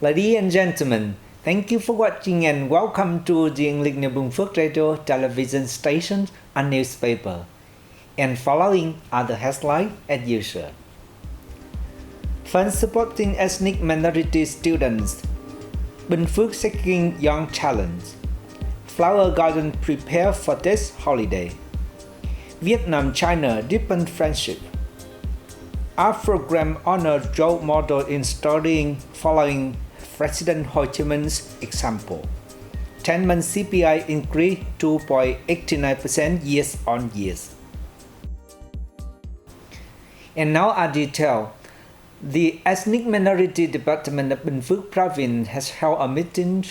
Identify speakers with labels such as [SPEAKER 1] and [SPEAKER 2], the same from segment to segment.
[SPEAKER 1] Ladies and gentlemen, thank you for watching and welcome to the English Bình Phước Radio television station and newspaper. And following are the headlines as usual. Fund supporting ethnic minority students. Bình Phước seeking young talents. Flower garden prepare for this holiday. Vietnam-China deepen friendship. Our program honors role model in studying following President Ho Chi Minh's example. 10-month CPI increased 2.89% years on years. And now our detail. The Ethnic Minority Department of Bình Phước Province has held a meeting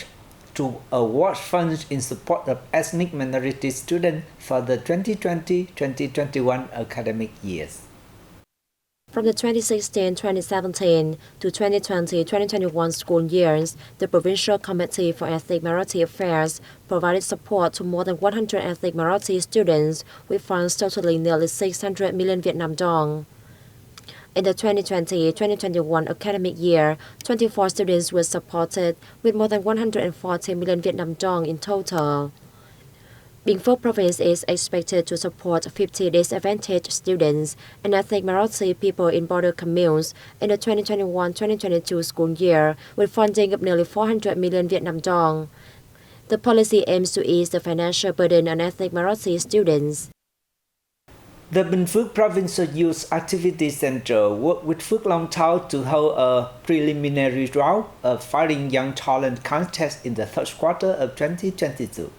[SPEAKER 1] to award funds in support of ethnic minority students for the 2020-2021 academic years.
[SPEAKER 2] From the 2016-2017 to 2020-2021 school years, the Provincial Committee for Ethnic Minority Affairs provided support to more than 100 ethnic minority students with funds totaling nearly 600 million Vietnam dong. In the 2020-2021 academic year, 24 students were supported with more than 140 million Vietnam dong in total. Bình Phước Province is expected to support 50 disadvantaged students and ethnic minority people in border communes in the 2021-2022 school year with funding of nearly 400 million Vietnam dong. The policy aims to ease the financial burden on ethnic minority students.
[SPEAKER 1] The Bình Phước Provincial Youth Activity Center worked with Phước Long Town to hold a preliminary round of Finding Young Talent contest in the third quarter of 2022.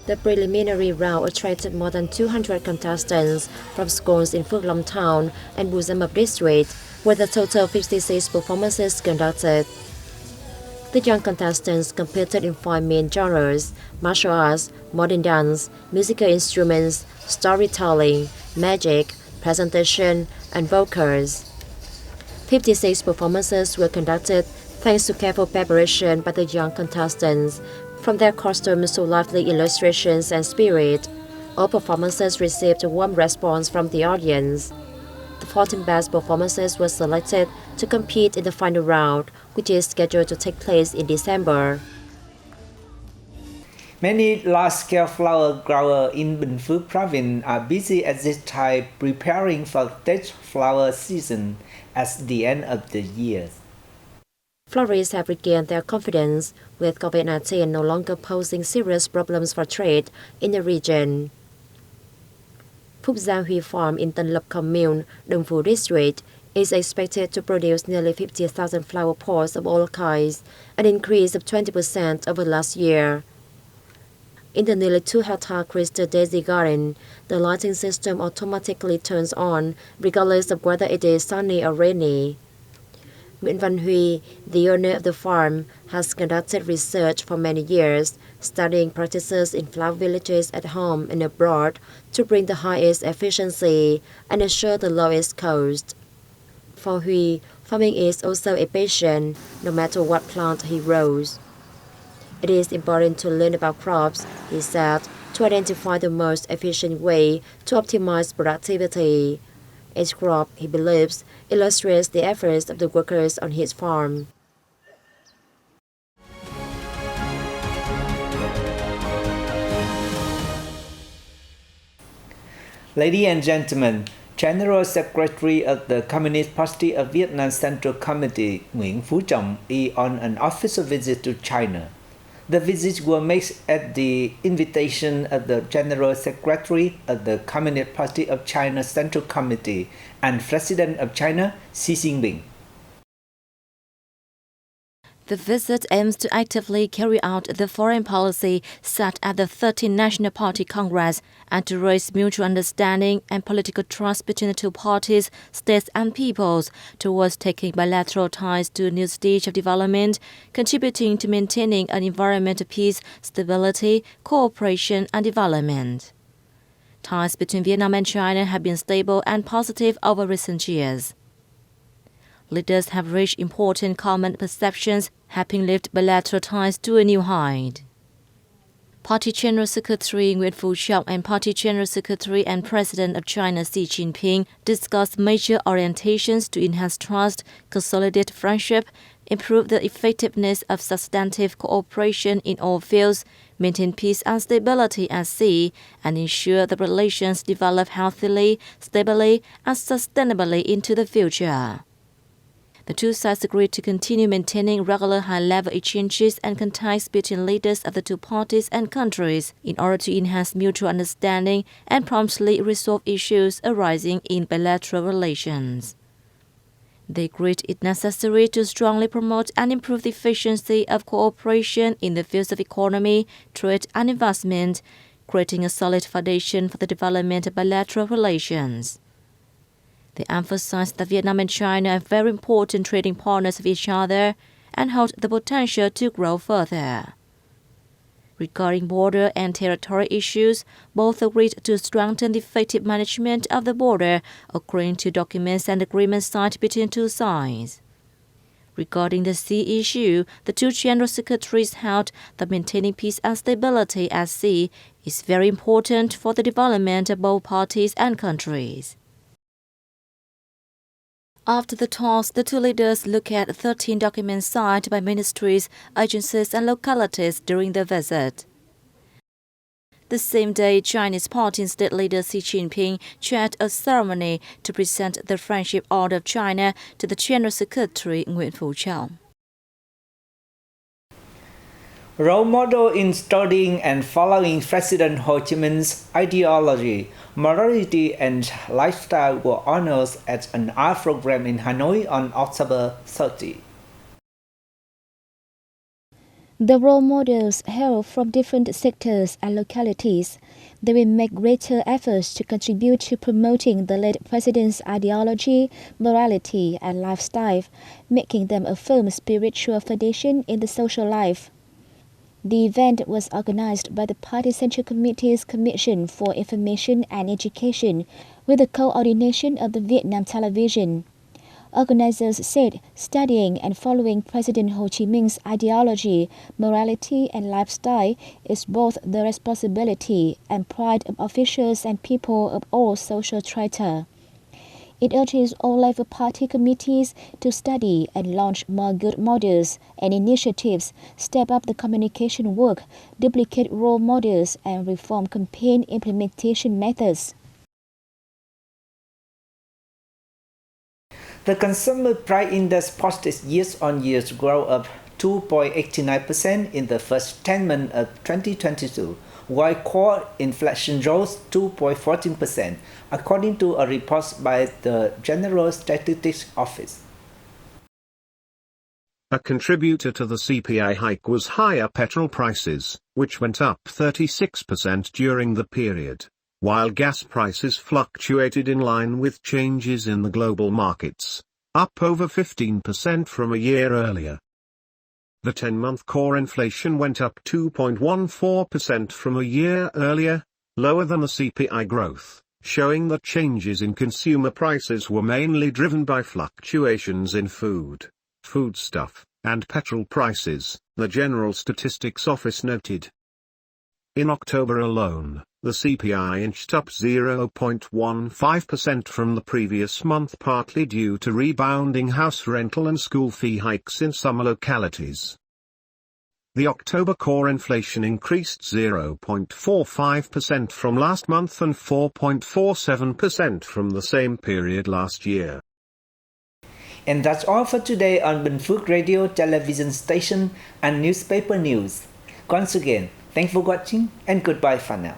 [SPEAKER 2] The preliminary round attracted more than 200 contestants from schools in Phước Long Town and Bù Gia Mập District, with a total of 56 performances conducted. The young contestants competed in 5 main genres: martial arts, modern dance, musical instruments, storytelling, magic, presentation, and vocals. 56 performances were conducted thanks to careful preparation by the young contestants, from their costumes to lively illustrations and spirit. All performances received a warm response from the audience. The 14 best performances were selected to compete in the final round, which is scheduled to take place in December.
[SPEAKER 1] Many large-scale flower growers in Bình Phước Province are busy at this time preparing for the flower season at the end of the year.
[SPEAKER 2] Florists have regained their confidence, with COVID-19 no longer posing serious problems for trade in the region. Phúc Gia Huy Farm in Tân Lập Commune, Đông Phú District, is expected to produce nearly 50,000 flower pots of all kinds, an increase of 20% over last year. In the nearly 2-hectare Crystal Daisy Garden, the lighting system automatically turns on regardless of whether it is sunny or rainy. Nguyễn Văn Huy, the owner of the farm, has conducted research for many years, studying practices in flower villages at home and abroad to bring the highest efficiency and ensure the lowest cost. For Huy, farming is also a passion, no matter what plant he grows. It is important to learn about crops, he said, to identify the most efficient way to optimize productivity. Each crop, he believes, illustrates the efforts of the workers on his farm.
[SPEAKER 1] Ladies and gentlemen, General Secretary of the Communist Party of Vietnam Central Committee Nguyễn Phú Trọng is on an official visit to China. The visit was made at the invitation of the General Secretary of the Communist Party of China Central Committee and President of China, Xi Jinping.
[SPEAKER 3] The visit aims to actively carry out the foreign policy set at the 13th National Party Congress and to raise mutual understanding and political trust between the two parties, states and peoples towards taking bilateral ties to a new stage of development, contributing to maintaining an environment of peace, stability, cooperation and development. Ties between Vietnam and China have been stable and positive over recent years. Leaders have reached important common perceptions, helping lift bilateral ties to a new height. Party General Secretary Nguyễn Phú Trọng and Party General Secretary and President of China Xi Jinping discussed major orientations to enhance trust, consolidate friendship, improve the effectiveness of substantive cooperation in all fields, maintain peace and stability at sea, and ensure the relations develop healthily, stably, and sustainably into the future. The two sides agreed to continue maintaining regular high-level exchanges and contacts between leaders of the two parties and countries in order to enhance mutual understanding and promptly resolve issues arising in bilateral relations. They agreed it necessary to strongly promote and improve the efficiency of cooperation in the fields of economy, trade, and investment, creating a solid foundation for the development of bilateral relations. They emphasized that Vietnam and China are very important trading partners of each other and hold the potential to grow further. Regarding border and territory issues, both agreed to strengthen the effective management of the border according to documents and agreements signed between two sides. Regarding the sea issue, the two general secretaries held that maintaining peace and stability at sea is very important for the development of both parties and countries. After the talks, the two leaders looked at 13 documents signed by ministries, agencies, and localities during the visit. The same day, Chinese Party State leader Xi Jinping chaired a ceremony to present the Friendship Order of China to the General Secretary Nguyễn Phú Trọng.
[SPEAKER 1] Role model in studying and following President Ho Chi Minh's ideology, morality, and lifestyle were honored at an art program in Hanoi on October 30.
[SPEAKER 4] The role models hail from different sectors and localities. They will make greater efforts to contribute to promoting the late president's ideology, morality, and lifestyle, making them a firm spiritual foundation in the social life. The event was organized by the Party Central Committee's Commission for Information and Education with the coordination of the Vietnam Television. Organizers said studying and following President Ho Chi Minh's ideology, morality, and lifestyle is both the responsibility and pride of officials and people of all social strata. It urges all level party committees to study and launch more good models and initiatives, step up the communication work, duplicate role models, and reform campaign implementation methods.
[SPEAKER 1] The Consumer Price Index posted year-on-year growth of 2.89% in the first 10 months of 2022, while core inflation rose 2.14%, according to a report by the General Statistics Office.
[SPEAKER 5] A contributor to the CPI hike was higher petrol prices, which went up 36% during the period, while gas prices fluctuated in line with changes in the global markets, up over 15% from a year earlier. The 10-month core inflation went up 2.14% from a year earlier, lower than the CPI growth, showing that changes in consumer prices were mainly driven by fluctuations in food, foodstuff, and petrol prices, the General Statistics Office noted. In October alone, the CPI inched up 0.15% from the previous month, partly due to rebounding house rental and school fee hikes in some localities. The October core inflation increased 0.45% from last month and 4.47% from the same period last year.
[SPEAKER 1] And that's all for today on Bình Phước Radio, television station, and newspaper news. Once again, thanks for watching and goodbye for now.